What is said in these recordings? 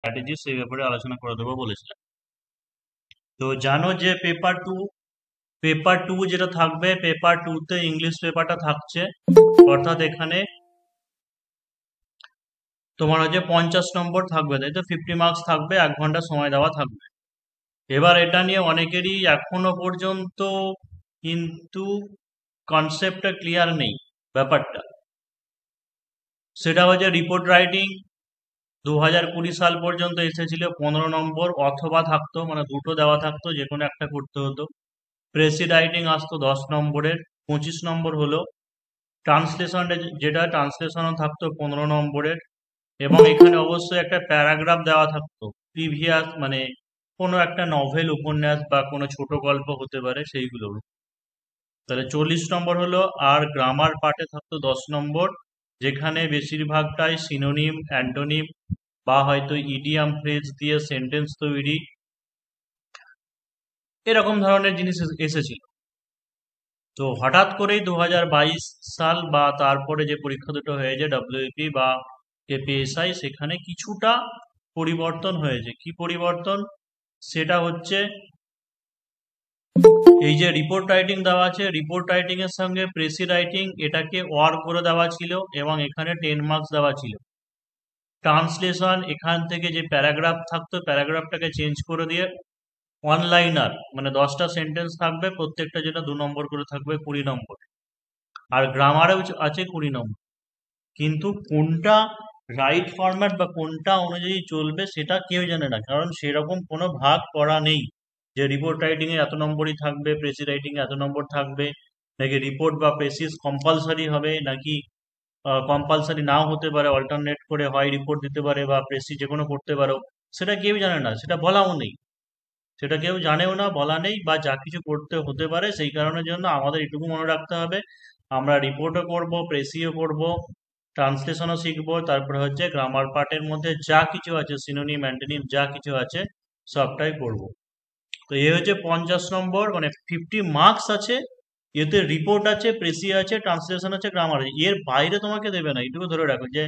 Strategy সেই ব্যাপারে আলোচনা করে দেবো বলেছিলাম। তো জানো যে পেপার টু যেটা থাকবে, পেপার টুতে ইংলিশ পেপারটা থাকছে, অর্থাৎ এখানে তোমার হচ্ছে 50 নম্বর থাকবে, তাই তো? 50 মার্কস থাকবে, 1 ঘন্টা সময় দেওয়া থাকবে। এবার এটা নিয়ে অনেকেরই এখনো পর্যন্ত কিন্তু কনসেপ্টটা ক্লিয়ার নেই ব্যাপারটা। সেটা হচ্ছে রিপোর্ট রাইটিং 2020 সাল পর্যন্ত এসেছিল 15 নম্বর, অথবা থাকতো মানে দুটো দেওয়া থাকতো, যে কোনো একটা করতে হতো। প্রেসি রাইটিং আসতো 10 নম্বরের, 25 নম্বর হলো। ট্রান্সলেশন, যেটা ট্রান্সলেশনও থাকতো 15 নম্বরের। এবং এখানে অবশ্যই একটা প্যারাগ্রাফ দেওয়া থাকতো, প্রিভিয়াস মানে কোনো একটা নভেল, উপন্যাস বা কোনো ছোট গল্প হতে পারে সেইগুলোর। তাহলে 40 নম্বর হলো। আর গ্রামার পার্টে থাকতো 10 নম্বর, যেখানে বেশিরভাগটাই সিনোনিম, অ্যান্টোনিম বা হয়তো ইডিয়াম ফ্রেজ দিয়ে সেন্টেন্স তৈরি, এরকম ধরনের জিনিস এসেছিল। তো হঠাৎ করেই 2022 সাল বা তারপরে যে পরীক্ষা দুটো হয়েছে, ডব্লিউপি বা কেপিএসআই, সেখানে কিছুটা পরিবর্তন হয়েছে। কি পরিবর্তন? সেটা হচ্ছে এই যে রিপোর্ট রাইটিং দেওয়া আছে, রিপোর্ট রাইটিং এর সঙ্গে প্রেসি রাইটিং এটাকে ওয়ার করে দেওয়া ছিল, এবং এখানে 10 মার্কস দেওয়া ছিল। ট্রান্সলেশন, এখান থেকে যে প্যারাগ্রাফ থাকতো, প্যারাগ্রাফটাকে চেঞ্জ করে দিয়ে ওয়ান লাইনার মানে 10টা সেন্টেন্স থাকবে, প্রত্যেকটা যেটা 2 নম্বর করে থাকবে, 20 নম্বর। আর গ্রামারেও আছে 20 নম্বর। কিন্তু কোনটা রাইট ফরম্যাট বা কোনটা অনুযায়ী চলবে সেটা কেউ জানে না, কারণ সেরকম কোনো ভাগ করা নেই যে রিপোর্ট রাইটিং এ এত নম্বরই থাকবে, প্রেসি রাইটিং এ এত নম্বর থাকবে, নাকি রিপোর্ট বা প্রেসিস কম্পালসারি হবে, নাকি কম্পালসারি নাও হতে পারে, অল্টারনেট করে হয় রিপোর্ট দিতে পারে বা প্রেসি যে কোনো করতে পারো। সেটা কেউ জানে না, সেটা বলাও নেই, সেটা কেউ জানেও না, বলা নেই, বা যা কিছু করতে হতে পারে। সেই কারণের জন্য আমাদের এটুকু মনে রাখতে হবে, আমরা রিপোর্টও করব, প্রেসিও করব, ট্রান্সলেশনও শিখবো, তারপরে হচ্ছে গ্রামার পার্টের মধ্যে যা কিছু আছে, সিনোনিম, অ্যান্টোনিম যা কিছু আছে সবটাই করব। তো এ হচ্ছে 50 নম্বর, মানে 50 মার্কস আছে। এতে রিপোর্ট আছে, প্রেসি আছে, ট্রান্সলেশন আছে, গ্রামার আছে। এর বাইরে তোমাকে দেবে না, এটুকু ধরে রাখো। যে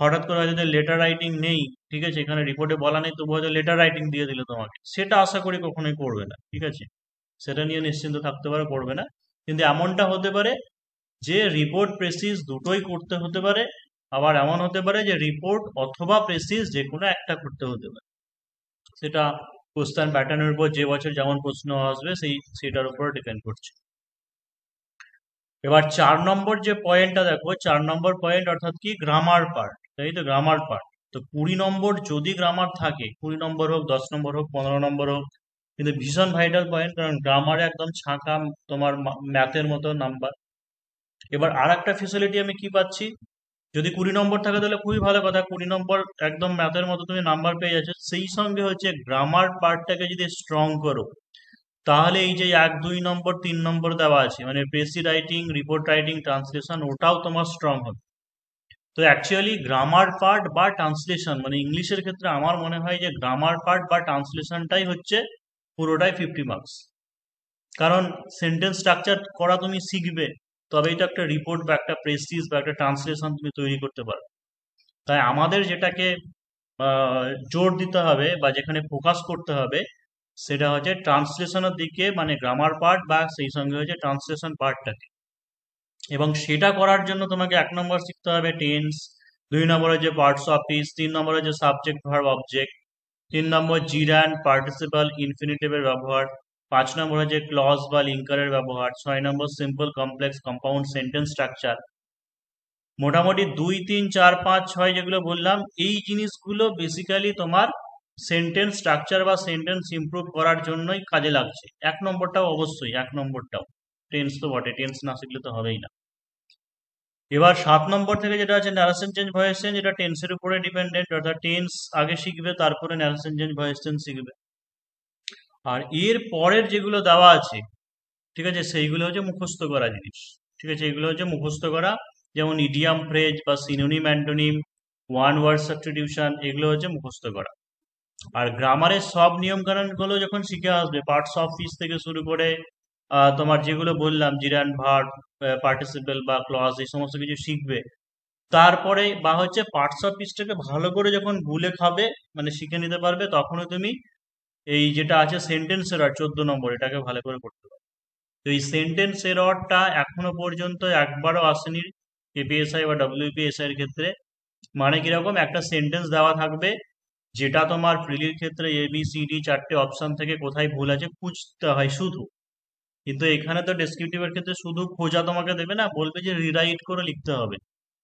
হঠাৎ করে হয়তো লেটার রাইটিং নেই, ঠিক আছে, এখানে রিপোর্টে বলা নেই, তবু হয়তো লেটার রাইটিং দিয়ে দিল তোমাকে, সেটা আশা করি কখনোই করবে না, ঠিক আছে? সেটা নিয়ে নিশ্চিন্ত থাকতে পারে, করবে না। কিন্তু এমনটা হতে পারে যে রিপোর্ট প্রেসিস দুটোই করতে হতে পারে, আবার এমন হতে পারে যে রিপোর্ট অথবা প্রেসিস যে কোনো একটা করতে হতে পারে। সেটা কোশ্চেন প্যাটার্নের উপর, যে বছর যেমন প্রশ্ন আসবে সেটার উপর ডিপেন্ড করছে। এবার 4 নম্বর যে পয়েন্টটা দেখো, 4 নম্বর পয়েন্ট অর্থাৎ কি, গ্রামার পার্ট, তাই তো? Grammar part. তো 20 নম্বর যদি গ্রামার থাকে, 20 নম্বর হোক, 10 নম্বর হোক, 15 নম্বর হোক, কিন্তু ভীষণ ভাইটাল পয়েন্ট, কারণ গ্রামারে একদম ছাঁকা, তোমার ম্যাথের মতো নাম্বার। এবার আর একটা ফেসিলিটি আমি কি পাচ্ছি, যদি 20 নম্বর থাকে তাহলে খুবই ভালো কথা, 20 নম্বর একদম ম্যাথের মতো তুমি নাম্বার পেয়ে যাচ্ছ। সেই সঙ্গে হচ্ছে গ্রামার পার্টটাকে যদি স্ট্রং করো, তাহলে এই যে 1, 2 নম্বর, 3 নম্বর দেওয়া আছে, মানে precis writing, report writing, translation, ওটাও তোমার স্ট্রং হবে। তো অ্যাকচুয়ালি গ্রামার পার্ট বা ট্রান্সলেশন, মানে ইংলিশের ক্ষেত্রে আমার মনে হয় যে গ্রামার পার্ট বা ট্রান্সলেশনটাই হচ্ছে পুরোটাই 50 মার্কস। কারণ সেন্টেন্স স্ট্রাকচার করা তুমি শিখবে, তবেই তো একটা রিপোর্ট বা একটা প্রেসিস বা একটা ট্রান্সলেশন তুমি তৈরি করতে পারো। তাই আমাদের যেটাকে জোর দিতে হবে বা যেখানে ফোকাস করতে হবে, সেটা হচ্ছে ট্রান্সলেশনের দিকে, মানে গ্রামার পার্ট বা সেই সঙ্গে হচ্ছে ট্রান্সলেশন পার্টটাকে। এবং সেটা করার জন্য তোমাকে 1 নম্বর শিখতে হবে টেন্স, 2 নম্বর হচ্ছে পার্টস অফ স্পিচ, 3 নম্বর হচ্ছে সাবজেক্ট ভার্ব অবজেক্ট, 3 নম্বর জিরান্ড পার্টিসিপাল ইনফিনিটিভের ব্যবহার, 5 নম্বর হচ্ছে ক্লজ বা লিঙ্কারের ব্যবহার, 6 নম্বর simple complex compound sentence structure. মোটামুটি 2, 3, 4, 5, 6 যেগুলো বললাম, এই জিনিসগুলো বেসিক্যালি তোমার সেন্টেন্স স্ট্রাকচার বা সেন্টেন্স ইমপ্রুভ করার জন্যই কাজে লাগছে। 1 নম্বরটাও অবশ্যই, 1 নম্বরটাও টেন্স তো বটে, টেন্স না শিখলে তো হবেই না। এবার 7 নম্বর থেকে যেটা আছে ন্যারেশন চেঞ্জ ভয়েস চেঞ্জ, এটা টেন্সের উপরে ডিপেন্ডেন্ট, অর্থাৎ টেন্স আগে শিখবে, তারপরে ন্যারেশন চেঞ্জ ভয়েস চেঞ্জ শিখবে। আর এর পরের যেগুলো দেওয়া আছে, ঠিক আছে, সেইগুলো হচ্ছে মুখস্থ করা জিনিস। ঠিক আছে, এগুলো হচ্ছে মুখস্থ করা, যেমন ইডিয়াম ফ্রেজ বা synonym, antonym, one word substitution, এগুলো হচ্ছে মুখস্থ করা। আর গ্রামারের সব নিয়ম কানুন গুলো যখন শিখে আসবে, পার্টস অফ স্পিচ থেকে শুরু করে তোমার যেগুলো বললাম, জিরান ভার্ব, পার্টিসিপেল বা ক্লজ, এই সমস্ত কিছু শিখবে, তারপরে বা হচ্ছে পার্টস অফ স্পিচটাকে ভালো করে যখন গুলে খাবে, মানে শিখে নিতে পারবে, তখনই তুমি এই যেটা আছে সেন্টেন্স এরর 14 নম্বর, এটাকে ভালো করে করতে পারবে। তো এই সেন্টেন্স এররটা এখনো পর্যন্ত একবারও আসেনি এপিএসআই বা ডব্লিউপিএসআই এর ক্ষেত্রে। মানে কিরকম, একটা সেন্টেন্স দেওয়া থাকবে, যেটা তোমার প্রিলির ক্ষেত্রে ABCD 4টে অপশন থেকে কোথায় ভুল আছে খুঁজতে হয় শুধু। কিন্তু এখানে তো ডেসক্রিপটিভের ক্ষেত্রে শুধু খোঁজা তোমাকে দেবে না, বলবে যে রিরাইট করে লিখতে হবে।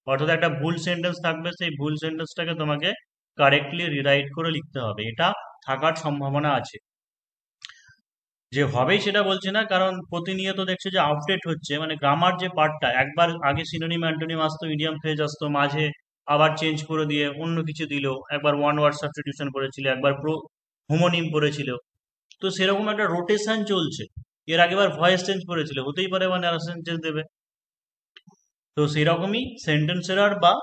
অর্থাৎ একটা ভুল সেন্টেন্স থাকবে, সেই ভুল সেন্টেন্সটাকে তোমাকে কারেক্টলি রিরাইট করে লিখতে হবে। এটা থাকার সম্ভাবনা আছে। যে হবেই সেটা বলছি না, কারণ প্রতিনিয়ত দেখছে যে আপডেট হচ্ছে। মানে গ্রামার যে পার্টটা, একবার আগে সিনোনিম অ্যান্টোনিম আসতো, ইডিয়াম ফ্রেজ আসতো, মাঝে আবার চেঞ্জ করে দিয়ে অন্য কিছু দিল, একবার ওয়ান ওয়ার্ড সাবস্টিটিউশন করেছিল, একবার হোমোনিম করেছিল। তো সেরকম একটা রোটেশন চলছে। এর আগেবার ভয়েস চেঞ্জ করেছিল, হতেই পারে বা ন্যারেশন চেঞ্জ দেবে। তো সেরকমই সেন্টেন্স এরর বা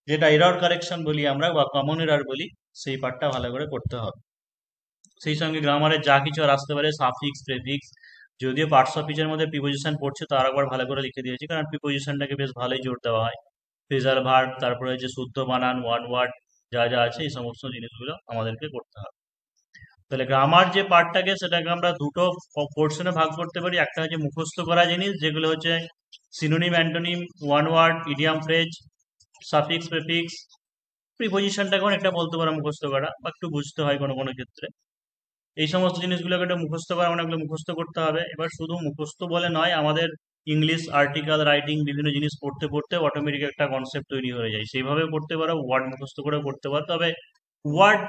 যেটা এরর কারেকশন বলি আমরা, বা কমন এরর বলি, সেই পার্টটা ভালো করে করতে হবে। সেই সঙ্গে গ্রামারে যা কিছু আর আসতে পারে, সাফিক্স, প্রেফিক্স, যদিও পার্টস অফ স্পিচের মধ্যে প্রিপোজিশন পড়ছে, তো আর একবার ভালো করে লিখে দিয়েছি, কারণ প্রিপোজিশনটাকে বেশ ভালোই জোর দেওয়া হয়। ফ্রেজাল ভার্ব, তারপরে যে শুদ্ধ বানান, ওয়ান ওয়ার্ড যা যা আছে, এই সমস্ত জিনিসগুলো আমাদেরকে করতে হবে। তাহলে গ্রামার যে পার্টটাকে, সেটাকে আমরা দুটো পোর্শনে ভাগ করতে পারি। একটা হচ্ছে মুখস্থ করা জিনিস, যেগুলো হচ্ছে synonym, antonym, one word, idiom phrase, suffix, prefix. প্রিপোজিশনটাকে অনেকটা বলতে পারো মুখস্থ করা, বা একটু বুঝতে হয় কোনো কোনো ক্ষেত্রে। এই সমস্ত জিনিসগুলোকে একটা মুখস্থ করা, অনেকগুলো মুখস্থ করতে হবে। এবার শুধু মুখস্থ বলে নয়, আমাদের ইংলিশ আর্টিকেল রাইটিং বিভিন্ন জিনিস পড়তে পড়তে অটোমেটিক একটা কনসেপ্ট তৈরি হয়ে যায়। সেইভাবে করতে পারো, ওয়ার্ড মুখস্থ করে করতে পারো। তবে ওয়ার্ড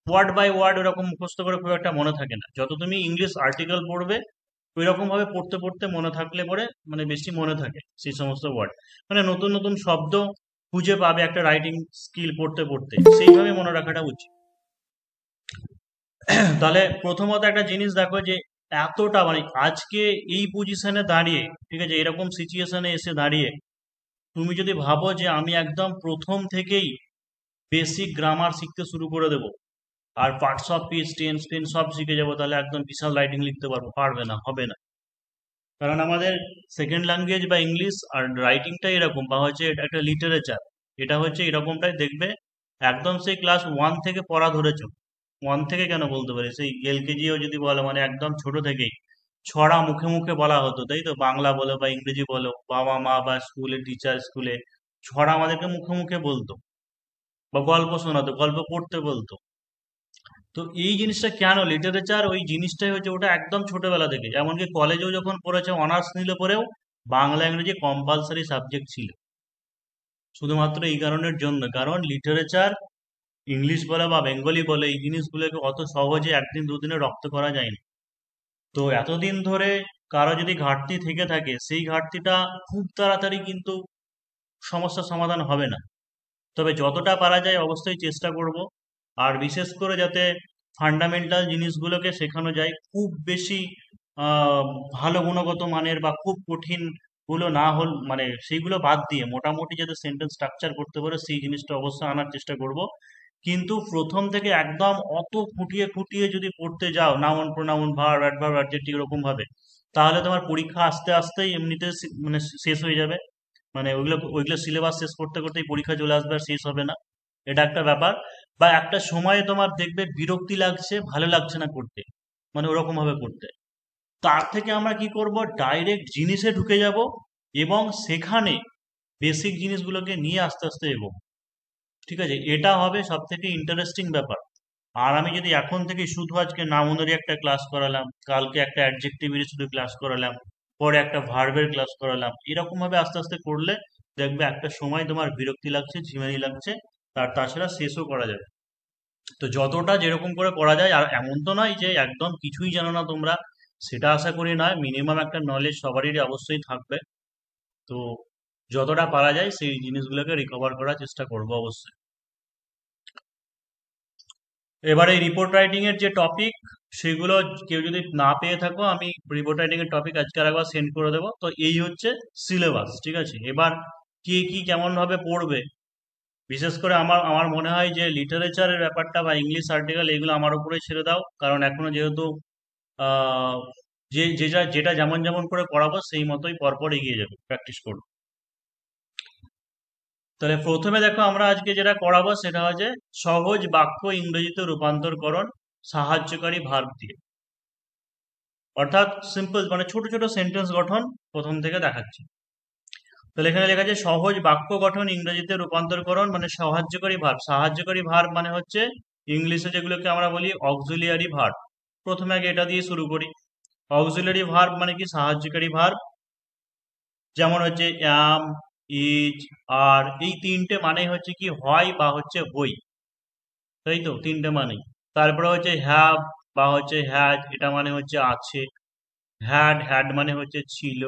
ওয়ার্ড বাই ওয়ার্ড ওরকম মুখস্থ করে খুব একটা মনে থাকে না। যত তুমি ইংলিশ আর্টিকেল পড়বে, ওই রকম ভাবে পড়তে পড়তে মনে থাকলে পরে মানে বেশি মনে থাকে সেই সমস্ত ওয়ার্ড। মানে নতুন নতুন শব্দ খুঁজে পাবে একটা রাইটিং স্কিল পড়তে পড়তে, সেইভাবে মনে রাখাটা উচিত। তাহলে প্রথমত একটা জিনিস দেখো, যে এতটা মানে আজকে এই পজিশনে দাঁড়িয়ে, ঠিক আছে, এরকম সিচুয়েশনে এসে দাঁড়িয়ে তুমি যদি ভাবো যে আমি একদম প্রথম থেকেই বেসিক গ্রামার শিখতে শুরু করে দেবো, আর পার্টস অফ স্পিচ, টেন্স ফেন্স সব শিখে যাবো, তাহলে একদম বিশাল রাইটিং লিখতে পারবো, পারবে না, হবে না। কারণ আমাদের সেকেন্ড ল্যাঙ্গুয়েজ বা ইংলিশ আর রাইটিংটাই এরকম, বা হচ্ছে এটা একটা লিটারেচার। এটা হচ্ছে এরকমটাই দেখবে, একদম সেই ক্লাস 1 থেকে পড়া ধরেছো। 1 থেকে কেন বলতে পারি, সেই LKGও যদি বলো, মানে একদম ছোট থেকেই ছড়া মুখে মুখে বলা হতো, তাই তো? বাংলা বলো বা ইংরেজি বলো, বাবা মা বা স্কুলে টিচার, স্কুলে ছড়া আমাদেরকে মুখে মুখে বলতো, বা গল্প শোনাতো, গল্প পড়তে বলতো। তো এই জিনিসটা কেন লিটারেচার, ওই জিনিসটাই হচ্ছে ওটা একদম ছোটবেলা থেকে। এমনকি কলেজেও যখন পড়েছে, অনার্স নিলে পরেও বাংলা ইংরেজি কম্পালসারি সাবজেক্ট ছিল, শুধুমাত্র এই কারণের জন্য, কারণ লিটারেচার, ইংলিশ বলে বা বেঙ্গলি বলে, এই জিনিসগুলোকে অত সহজে একদিন দুদিনে রপ্ত করা যায় না। তো এতদিন ধরে কারো যদি ঘাটতি থেকে থাকে, সেই ঘাটতিটা খুব তাড়াতাড়ি কিন্তু সমস্যার সমাধান হবে না। তবে যতটা পারা যায় অবশ্যই চেষ্টা করব। আর বিশেষ করে যাতে ফান্ডামেন্টাল জিনিসগুলোকে শেখানো যায়, খুব বেশি আহ, ভালো গুণগত মানের বা খুব কঠিন গুলো না হল, মানে সেইগুলো বাদ দিয়ে মোটামুটি যাতে সেন্টেন্স স্ট্রাকচার করতে পারে, সেই জিনিসটা অবশ্যই আনার চেষ্টা করব। কিন্তু প্রথম থেকে একদম অত খুঁটিয়ে খুঁটিয়ে যদি পড়তে যাও, noun, pronoun, verb, adverb, adjective এরকম ভাবে, তাহলে তোমার পরীক্ষা আস্তে আস্তেই এমনিতে মানে শেষ হয়ে যাবে। মানে ওইগুলো ওইগুলো সিলেবাস শেষ করতে করতেই পরীক্ষা চলে আসবে, আর শেষ হবে না। এটা একটা ব্যাপার। বা একটা সময়ে তোমার দেখবে বিরক্তি লাগছে, ভালো লাগছে না করতে, মানে ওরকম ভাবে করতে। তার থেকে আমরা কি করব, ডাইরেক্ট জিনিসে ঢুকে যাব, এবং সেখানে বেসিক জিনিসগুলোকে নিয়ে আস্তে আস্তে এগোবো। ঠিক আছে, এটা হবে সব থেকে ইন্টারেস্টিং ব্যাপার। আর আমি যদি এখন থেকে শুধু আজকে নাউনেরই একটা ক্লাস করালাম, কালকে একটা অ্যাডজেক্টিভেরই শুধু ক্লাস করালাম, পরে একটা ভার্বের ক্লাস করালাম, এরকম ভাবে আস্তে আস্তে করলে দেখবে একটা সময় তোমার বিরক্তি লাগছে, ঝিমানি লাগছে, তাছাড়া শেষও করা যাবে। তো যতটা যেরকম করে করা যায়, আর এমন তো নয় যে একদম কিছুই জানো না তোমরা, সেটা আশা করি নয়। মিনিমাম একটা নলেজ সবারই অবশ্যই থাকবে। তো যতটা পারা যায় সেই জিনিসগুলোকে রিকভার করার চেষ্টা করবো অবশ্যই। এবারে রিপোর্ট রাইটিং এর যে টপিক, সেগুলো কেউ যদি না পেয়ে থাকো, আমি রিপোর্ট রাইটিং এর টপিক আজকে আরেকবার সেন্ড করে দেবো। তো এই হচ্ছে সিলেবাস, ঠিক আছে? এবার কে কি কেমন ভাবে পড়বে, বিশেষ করে আমার আমার মনে হয় যে লিটারেচারের ব্যাপারটা বা ইংলিশ আর্টিকেল, এগুলো আমার উপরে ছেড়ে দাও, কারণ এখনো যেহেতু আহ যে যেটা যেটা যেমন যেমন করে পড়াবো সেই মতোই পরপর এগিয়ে যাবে, প্র্যাকটিস করো। তাহলে প্রথমে দেখো আমরা আজকে যেটা করাবো সেটা হচ্ছে সহজ বাক্য ইংরেজিতে রূপান্তরকরণ সাহায্যকারী ভার্ব দিয়ে, অর্থাৎ সিম্পল মানে ছোট ছোট সেন্টেন্স গঠন প্রথম থেকে দেখাচ্ছি। তাহলে এখানে লেখা আছে সহজ বাক্য গঠন ইংরেজিতে রূপান্তরকরণ মানে সাহায্যকারী ভার্ব। সাহায্যকারী ভার্ব মানে হচ্ছে ইংলিশে যেগুলোকে আমরা বলি অক্সিলিয়ারি ভার্ব। প্রথমে আগে এটা দিয়ে শুরু করি। অক্সিলিয়ারি ভার্ব মানে কি সাহায্যকারী ভার্ব, যেমন হচ্ছে অ্যাম, ইজ, আর, এই তিনটে মানে হচ্ছে কি হয় বা হচ্ছে হই, তাই তো তিনটে মানেই। তারপরে হচ্ছে হ্যাভ বা হচ্ছে হ্যাজ, এটা মানে হচ্ছে আছে। হ্যাড, হ্যাড মানে হচ্ছে ছিল।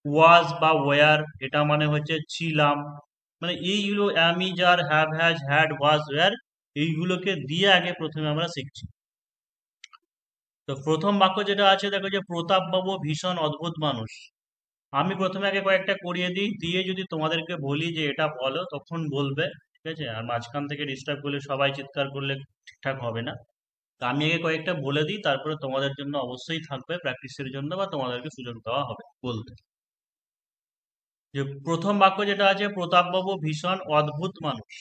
ওয়াজ বা ওয়ার, এটা মানে হচ্ছে ছিলাম। মানে এইগুলো am, is, are, have, has, had, was, were, এইগুলোকে দিয়ে আগে প্রথমে আমরা শিখছি। তো প্রথম বাক্য যেটা আছে দেখো যে প্রতাপ বাবু ভীষণ অদ্ভুত মানুষ। আমি প্রথমে আগে কয়েকটা করিয়ে দিই, দিয়ে যদি তোমাদেরকে বলি যে এটা বলো তখন বলবে, ঠিক আছে? আর মাঝখান থেকে ডিস্টার্ব করলে সবাই চিৎকার করলে ঠিকঠাক হবে না। তা আমি আগে কয়েকটা বলে দিই, তারপরে তোমাদের জন্য অবশ্যই থাকবে প্র্যাকটিসের জন্য, বা তোমাদেরকে সুযোগ দেওয়া হবে বলতে। যে প্রথম বাক্য যেটা আছে প্রতাপবাবু ভীষণ অদ্ভুত মানুষ।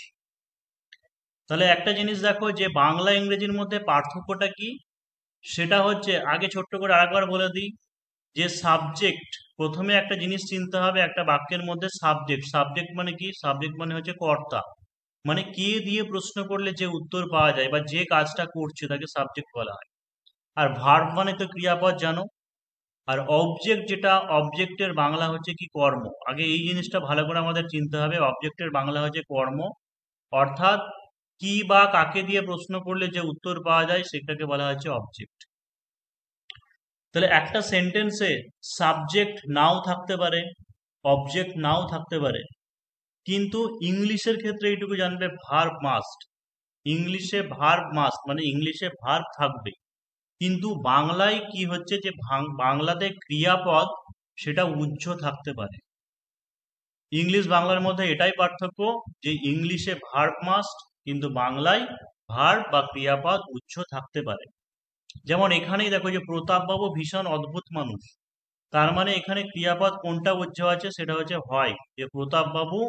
তাহলে একটা জিনিস দেখো যে বাংলা ইংরেজির মধ্যে পার্থক্যটা কি, সেটা হচ্ছে আগে ছোট্ট করে আরেকবার বলে দিই যে সাবজেক্ট, প্রথমে একটা জিনিস চিনতে হবে একটা বাক্যের মধ্যে সাবজেক্ট। সাবজেক্ট মানে কি? সাবজেক্ট মানে হচ্ছে কর্তা, মানে কে দিয়ে প্রশ্ন করলে যে উত্তর পাওয়া যায় বা যে কাজটা করছে তাকে সাবজেক্ট বলা হয়। আর ভার্ব মানে তো ক্রিয়াপদ, জানো। আর অবজেক্ট, যেটা অবজেক্টের বাংলা হচ্ছে কি? কর্ম। আগে এই জিনিসটা ভালো করে আমাদের চিনতে হবে, অবজেক্টের বাংলা হচ্ছে কর্ম, অর্থাৎ কি বা কাকে দিয়ে প্রশ্ন করলে যে উত্তর পাওয়া যায় সেটাকে বলা হচ্ছে অবজেক্ট। তাহলে একটা সেন্টেন্সে সাবজেক্ট নাও থাকতে পারে, অবজেক্ট নাও থাকতে পারে, কিন্তু ইংলিশের ক্ষেত্রে এইটুকু জানবে ভার্ব মাস্ট। ইংলিশে ভার্ব মাস্ট মানে ইংলিশে ভার্ব থাকবে, কিন্তু বাংলায় কি হচ্ছে যে বাংলাতে ক্রিয়াপদ সেটা উহ্য থাকতে পারে। ইংলিশ বাংলার মধ্যে এটাই পার্থক্য যে ইংলিশে ভার্ব মাস্ট, কিন্তু বাংলায় ভার্ব বা ক্রিয়াপদ উহ্য থাকতে পারে। যেমন এখানেই দেখো যে প্রতাপবাবু ভীষণ অদ্ভুত মানুষ, তার মানে এখানে ক্রিয়াপদ কোনটা উহ্য আছে? সেটা হচ্ছে হয়, যে প্রতাপবাবু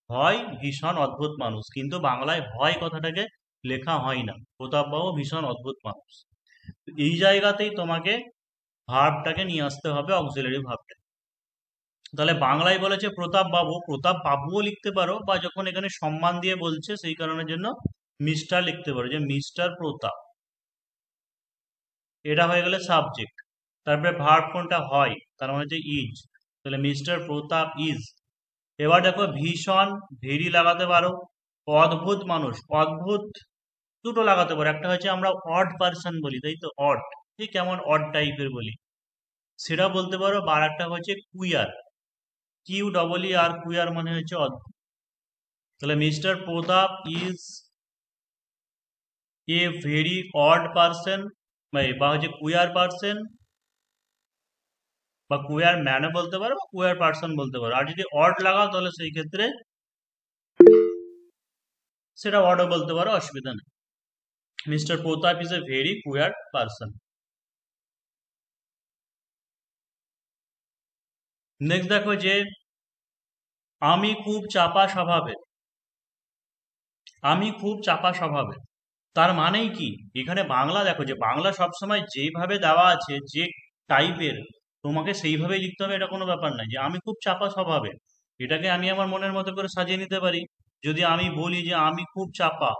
হয় ভীষণ অদ্ভুত মানুষ, কিন্তু বাংলায় হয় কথাটাকে লেখা হয় না, প্রতাপবাবু ভীষণ অদ্ভুত মানুষ। এই জায়গাতেই তোমাকে ভার্বটাকে নিয়ে আসতে হবে, অক্সিলারি ভার্বটা। তাহলে বাংলায় বলেছে প্রতাপ বাবু, প্রতাপ বাবুও লিখতে পারো, বা যখন এখানে সম্মান দিয়ে বলছে সেই কারণের জন্য মিস্টার লিখতে পারো, যে মিস্টার প্রতাপ। এটা হয়ে গেলে সাবজেক্ট। তারপরে ভার্ব কোনটা? হয়, তার মানে হচ্ছে ইজ। তাহলে মিস্টার প্রতাপ ইজ। এবার দেখো ভীষণ, ভেরি লাগাতে পারো। অদ্ভুত মানুষ, অদ্ভুত দুটো লাগাতে পারো, একটা হচ্ছে আমরা অড পার্সন বলি, তাই তো, অড, ঠিক কেমন অড টাইপের বলি, সেটা বলতে পারো। বা একটা হচ্ছে কুইয়ার, কিউ ডবল ই আর, কুইয়ার মানে হচ্ছে অদ্ভুত। তাহলে mister Pratap is a very odd person, বা হচ্ছে কুইয়ার পার্সন, বা কুইয়ার ম্যানও বলতে পারো, বা কুইয়ার পার্সন বলতে পারো। আর যদি অড লাগাও তাহলে সেই ক্ষেত্রে সেটা অডও বলতে পারো, অসুবিধা নেই। Mister Pratap is a very queer person. Next দেখো যে আমি খুব চাপা স্বভাবের। আমি খুব চাপা স্বভাবের, তার মানেই কি? এখানে বাংলা দেখো যে বাংলা সবসময় যেভাবে দেওয়া আছে, যে টাইপের, তোমাকে সেইভাবেই লিখতে হবে, এটা কোনো ব্যাপার নয়। যে আমি খুব চাপা স্বভাবের, এটাকে আমি আমার মনের মতো করে সাজিয়ে নিতে পারি। যদি আমি বলি যে আমি খুব চাপা,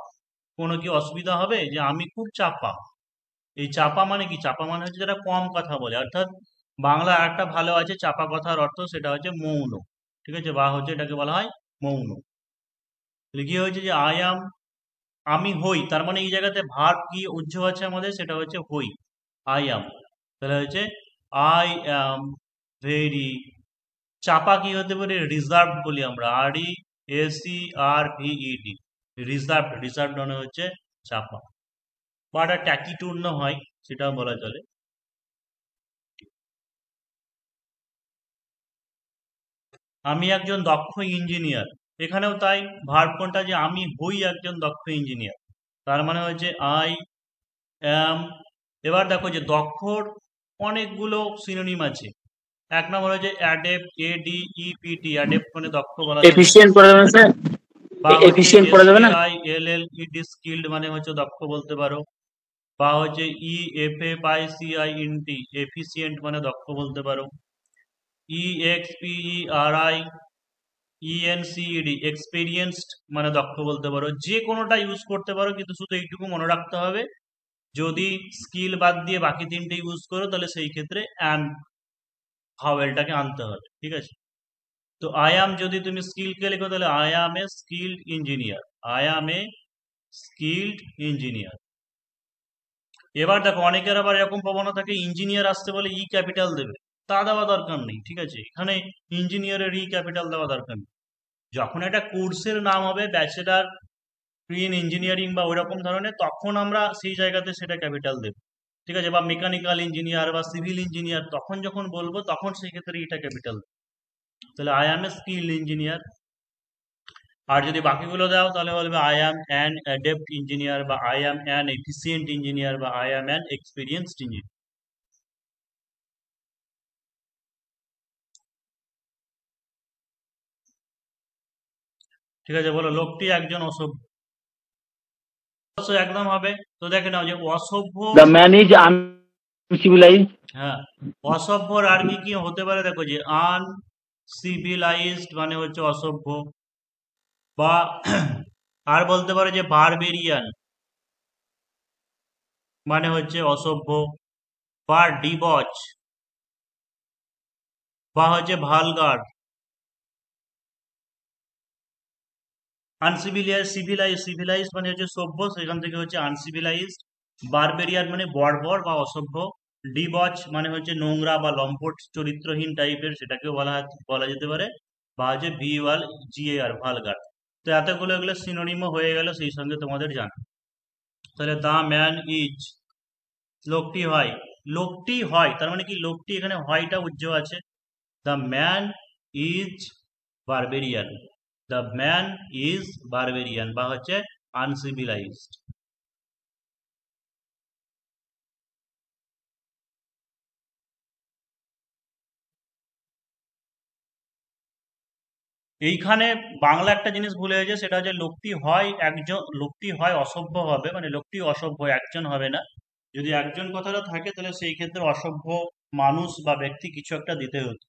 কোনো কি অসুবিধা হবে? যে আমি খুব চাপা, এই চাপা মানে কি? চাপা মানে হচ্ছে যারা কম কথা বলে, অর্থাৎ বাংলা একটা ভালো আছে চাপা কথার অর্থ, সেটা হচ্ছে মৌন, ঠিক আছে, বা হচ্ছে এটাকে বলা হয় মৌন। তাহলে কি হয়েছে যে আই অ্যাম, আমি হই, তার মানে এই জায়গাতে ভার্ব কি উহ্য আছে আমাদের? সেটা হচ্ছে হই, আই অ্যাম। তাহলে হচ্ছে আই অ্যাম ভেরি চাপা। কি হতে পারে? রিজার্ভ বলি আমরা, R E S E R V E D, reserve. Reserve মানে হচ্ছে চাপা, বা একটা ট্যাকিটুর্ন হয়, সেটাও বলা চলে। আমি একজন দক্ষ ইঞ্জিনিয়ার, এখানেও তাই। ভার্ব কোনটা? যে আমি হই একজন দক্ষ ইঞ্জিনিয়ার, তার মানে হচ্ছে আই অ্যাম। এবার দেখো যে দক্ষর অনেকগুলো সিনোনিম আছে, এক নম্বর হচ্ছে অ্যাডেপ্ট, ADEPT, অ্যাডেপ্ট মানে দক্ষ বলা যায়, এফিশিয়েন্ট পড়া যাবে না স্যার? বা হচ্ছে এফিশিয়েন্ট পড়া যাবে না? SKILLED, স্কিল্ড মানে হচ্ছে দক্ষ বলতে পারো, বা হচ্ছে EFFICIENT, এফিসিয়েন্ট মানে দক্ষ বলতে পারো, EXPERIENCED, এক্সপেরিয়েন্সড মানে দক্ষ বলতে পারো। যে কোনোটা ইউজ করতে পারো, কিন্তু শুধু এইটুকু মনে রাখতে হবে, যদি স্কিল বাদ দিয়ে বাকি তিনটে ইউজ করো তাহলে সেই ক্ষেত্রে অ্যাম ভাওয়েলটাকে আনতে হবে, ঠিক আছে? তো আই অ্যাম যদি তুমি স্কিলকে লেখো তাহলে I am A skilled engineer, I am A skilled engineer. এবার দেখো অনেকের আবার এরকম প্রবণতা থাকে, ইঞ্জিনিয়ার আসতে বলে ই ক্যাপিটাল দেবে, তা দেওয়া দরকার নেই, ঠিক আছে? এখানে ইঞ্জিনিয়ারের ই ক্যাপিটাল দেওয়া দরকার নেই। যখন একটা কোর্সের নাম হবে ব্যাচেলার ইন ইঞ্জিনিয়ারিং বা ওইরকম ধরনের, তখন আমরা সেই জায়গাতে সেটা ক্যাপিটাল দেব, ঠিক আছে? বা মেকানিক্যাল ইঞ্জিনিয়ার বা সিভিল ইঞ্জিনিয়ার, তখন যখন বলবো তখন সেই ক্ষেত্রে এটা ক্যাপিটাল। তাহলে I am a skill engineer. আর যদি বাকিগুলো দাও তাহলে বলবে I am an adept engineer, বা I am an efficient engineer, বা I am an experienced engineer. ঠিক আছে, বলো লোকটি একজন অসভ্য। অবশ্যই একদম হবে। তো দেখে নাও যে অসভ্য, দ্য ম্যান ইজ আনসিভিলাইজড। হ্যাঁ, অসভ্যর আর কি কি হতে পারে দেখো, যে আনসিভিলাইজড মানে হচ্ছে অসভ্য, বা আর বলতে পারো যে বারবেরিয়ান মানে হচ্ছে অসভ্য, বা ডিবচ, বা হচ্ছে ভালগার। সিভিলাইজ মানে হচ্ছে সভ্য, সেখান থেকে হচ্ছে আনসিভিলাইজড। বারবেরিয়ান মানে বর্বর বা অসভ্য। ডিবচ মানে হচ্ছে নোংরা বা লম্পট চরিত্রহীন টাইপের, সেটাকেও বলা যেতে পারে। বা হচ্ছে VALGAR, ভালগার। তো এতগুলো এগুলো সিনোনিমও হয়ে গেল, সেই সঙ্গে তোমাদের জানা। তাহলে দ্য ম্যান ইজ, লোকটি হয়, লোকটি হয় তার মানে কি, লোকটি এখানে হয়টা উজ্জ্ব আছে। The man is barbarian, the man is barbarian বা হচ্ছে আনসিভিলাইজড। এইখানে বাংলা একটা জিনিস ভুলে গেছে, সেটা হচ্ছে লোকটি হয় একজন, লোকটি হয় অসভ্য হবে, মানে লোকটি অসভ্য, একজন হবে না। যদি একজন কথাটা থাকে তাহলে সেই ক্ষেত্রে অসভ্য মানুষ বা ব্যক্তি কিছু একটা দিতে হতো,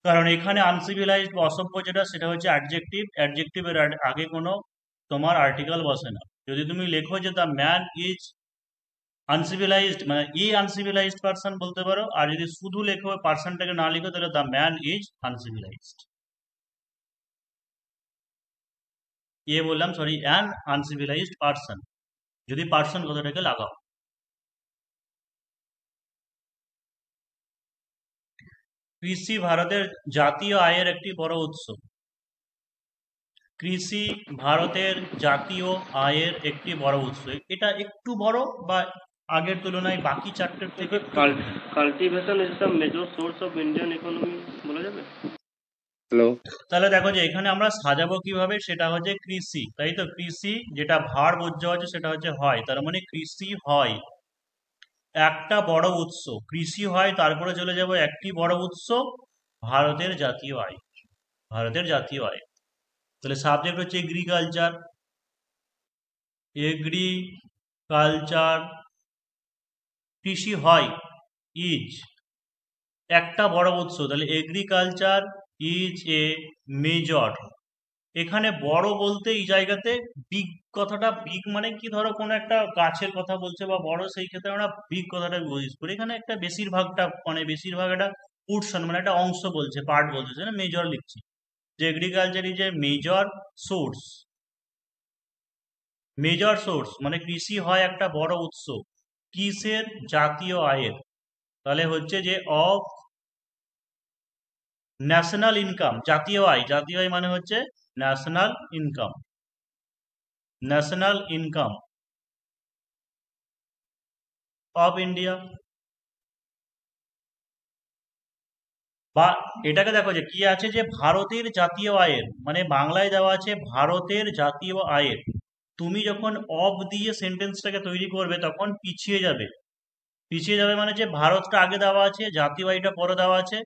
কারণ এখানে আনসিভিলাইজড বা অসভ্য যেটা, সেটা হচ্ছে অ্যাডজেক্টিভ, অ্যাডজেক্টিভের আগে কোনো তোমার আর্টিকেল বসে না। যদি তুমি লেখো যে দ্য ম্যান ইজ আনসিভিলাইজড, মানে আনসিভিলাইজড পার্সন বলতে পারো। আর যদি শুধু লেখো, পার্সনটাকে না লিখো, তাহলে দ্য ম্যান ইজ আনসিভিলাইজড। বললাম সরি, অ্যান আনসিভিলাইজড পার্সন, যদি পার্সন কথাটাকে লাগাও। কৃষি ভারতের জাতীয় আয়ের একটি বড় উৎস। কৃষি ভারতের জাতীয় আয়ের একটি বড় উৎস। এটা একটু বড়, বা আগের তুলনায় বাকি চারটের থেকে cultivation is the major source of Indian economy বলা যাবে। হ্যালো। তাহলে দেখো যে এখানে আমরা সাজাবো কিভাবে, সেটা হচ্ছে কৃষি, তাই তো? কৃষি যেটা ভার বোঝা হচ্ছে সেটা হচ্ছে হয়, তার মানে কৃষি হয় একটা বড় উৎস। কৃষি হয়, তারপরে চলে যাব একটি বড় উৎস, ভারতের জাতীয় আয়, ভারতের জাতীয় আয়। তাহলে সাবজেক্ট হচ্ছে এগ্রিকালচার, এগ্রিকালচার, কৃষি হয়, ইজ একটা বড় উৎস, তাহলে এগ্রিকালচার ইজ এ মেজর। এখানে বড় বলতে এই জায়গাতে বিগ কথাটা, বিগ মানে কি, ধরো কোনো একটা গাছের কথা বলছে বা বড়, সেই ক্ষেত্রে আমরা বিগ কথাটা ইউজ করি। এখানে একটা বেশিরভাগটা, মানে বেশিরভাগ একটা পোর্শন, মানে একটা অংশ বলছে, পার্ট বলছে, সেটা মেজর লিখছি। যে agriculture is a major source, major source মানে কৃষি হয় একটা বড় উৎস, কিসের? জাতীয় আয়ের। তাহলে হচ্ছে যে অফ ন্যাশনাল ইনকাম, জাতীয় আয়, জাতীয় আয় মানে হচ্ছে national income, national income of India. বা এটাকে দেখো যে কি আছে, যে ভারতের জাতীয় আয়ের, মানে বাংলায় দেওয়া আছে ভারতের জাতীয় আয়ের। তুমি যখন অফ দিয়ে সেন্টেন্সটাকে তৈরি করবে তখন পিছিয়ে যাবে, পিছিয়ে যাবে মানে যে ভারতটা আগে দেওয়া আছে, জাতীয়বাহীটা পরে দেওয়া আছে।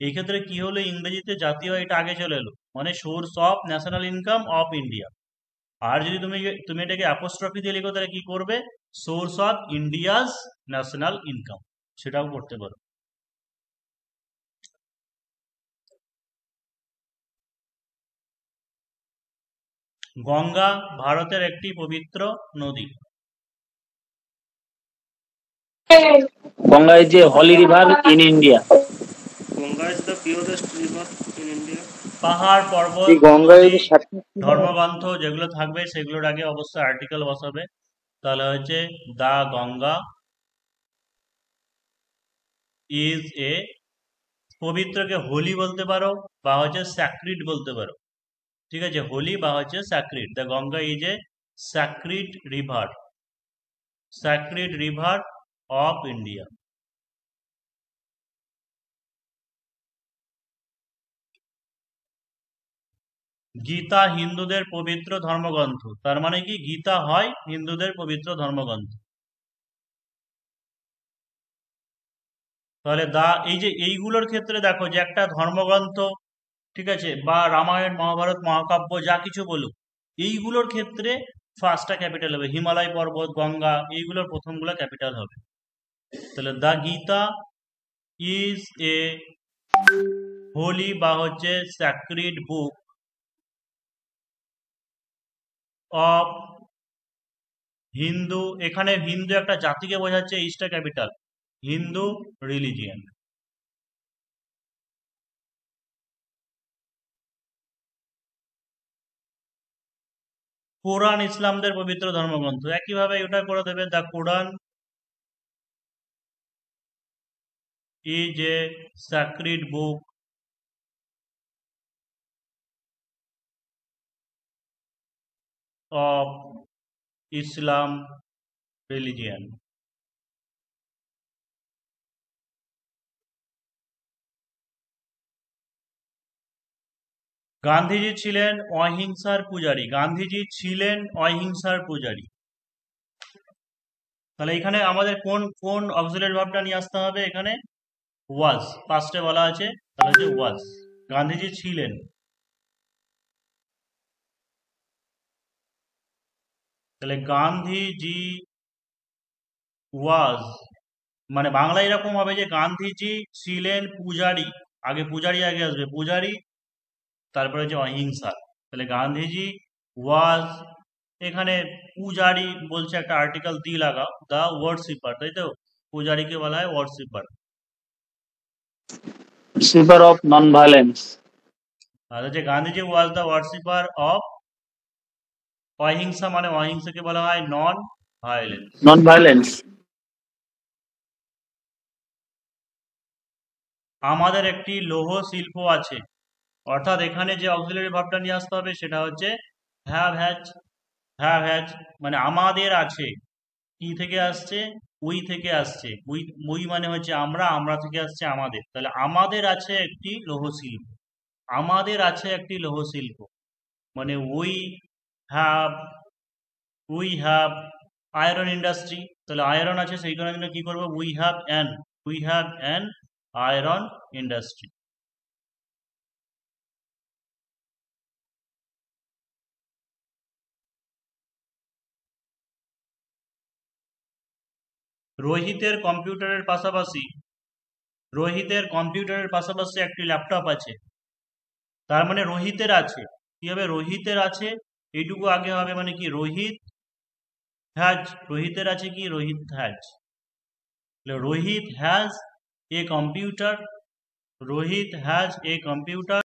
এই ক্ষেত্রে কি হলো, ইংরেজিতে জাতীয়বাহীটা আগে চলে এলো, মানে source of national income of India. আর যদি তুমি এটাকে অ্যাপোস্ট্রফি দিয়ে লিখো তাহলে কি করবে, source of India's national income, সেটাও করতে পারো। গঙ্গা ভারতের একটি পবিত্র নদী। Ganga is a holy river in India. Ganga is the purest river in India. পাহাড় পর্বত The Ganga নদী, is a ধর্মগ্রন্থ যেগুলো থাকবে সেগুলোর আগে অবশ্যই আর্টিকেল বসাবে। তাহলে হচ্ছে দা গঙ্গা ইজ এ, পবিত্রকে হোলি বলতে পারো বা হচ্ছে স্যাক্রিড বলতে পারো, ঠিক আছে, হোলি বা হচ্ছে স্যাক্রিড। The Ganga is a স্যাক্রিড river, স্যাক্রিড river of India. Gita হিন্দুদের পবিত্র ধর্মগ্রন্থ, তার মানে কি গীতা হয় হিন্দুদের পবিত্র ধর্মগ্রন্থ। তাহলে এই যে এইগুলোর ক্ষেত্রে দেখো যে একটা ধর্মগ্রন্থ, ঠিক আছে, বা রামায়ণ মহাভারত মহাকাব্য যা কিছু বলুক, এইগুলোর ক্ষেত্রে ফার্স্টটা ক্যাপিটাল হবে, হিমালয় পর্বত গঙ্গা এইগুলোর প্রথমগুলো ক্যাপিটাল হবে। তাহলে the Gita is a holy বা হচ্ছে স্যাক্রিড বুক অফ হিন্দু, এখানে হিন্দু একটা জাতিকে বোঝাচ্ছে, ইস্টা ক্যাপিটাল, হিন্দু রিলিজিয়ান। কোরআন ইসলামদের পবিত্র ধর্মগ্রন্থ, একইভাবে এটা করে দেবে, the Quran is a স্যাক্রিড book of Islam religion. Gandhiji ছিলেন অহিংসার পূজারী, গান্ধীজি ছিলেন অহিংসার পূজারী। তাহলে এখানে আমাদের কোন কোন অক্সিলারি ভার্বটা নিয়ে আসতে হবে, এখানে ওয়াজ, পাস্টে বলা আছে, তাহলে হচ্ছে ওয়াজ, গান্ধীজি ছিলেন। তাহলে গান্ধীজি ওয়াজ, মানে বাংলা এরকম হবে যে গান্ধীজি ছিলেন পূজারী, আগে পূজারী আগে আসবে, পূজারী তারপরে হচ্ছে অহিংসা। তাহলে গান্ধীজি ওয়াজ, এখানে পূজারী বলছে একটা আর্টিকেল দি লাগাও, দা ওয়ার্ডশিপার, তাই তো, পূজারীকে বলা হয় ওয়ার্ডশিপার। worshipper of non-violence. আর হচ্ছে গান্ধীজি ওয়াজ দা ওয়ার্ডশিপার অফ অহিংসা, মানে অহিংসাকে বলা হয় নন ভায়োলেন্স। Non-violence. আমাদের একটি লৌহ শিল্প আছে, অর্থাৎ এখানে যে অক্সিলারি ভার্বটা নিয়ে আসতে হবে সেটা হচ্ছে হ্যাভ হ্যাজ। হ্যাভ হ্যাজ মানে আমাদের আছে, কি থেকে আসছে, উই থেকে আসছে, উই উই মানে হচ্ছে আমরা, আমরা থেকে আসছে আমাদের। তাহলে আমাদের আছে একটি লৌহ শিল্প, আমাদের আছে একটি লৌহ শিল্প, মানে উই হ্যাভ আয়রন ইন্ডাস্ট্রি। তাহলে আয়রন আছে সেই কারণে কি করবো, we have an iron industry. রোহিতের কম্পিউটারের পাশাপাশি একটি ল্যাপটপ আছে, তার মানে রোহিতের আছে, কি হবে, রোহিতের আছে, এইটুকু আগে হবে, মানে কি রোহিতের আছে কি, Rohit has. Rohit has a computer, Rohit has a computer.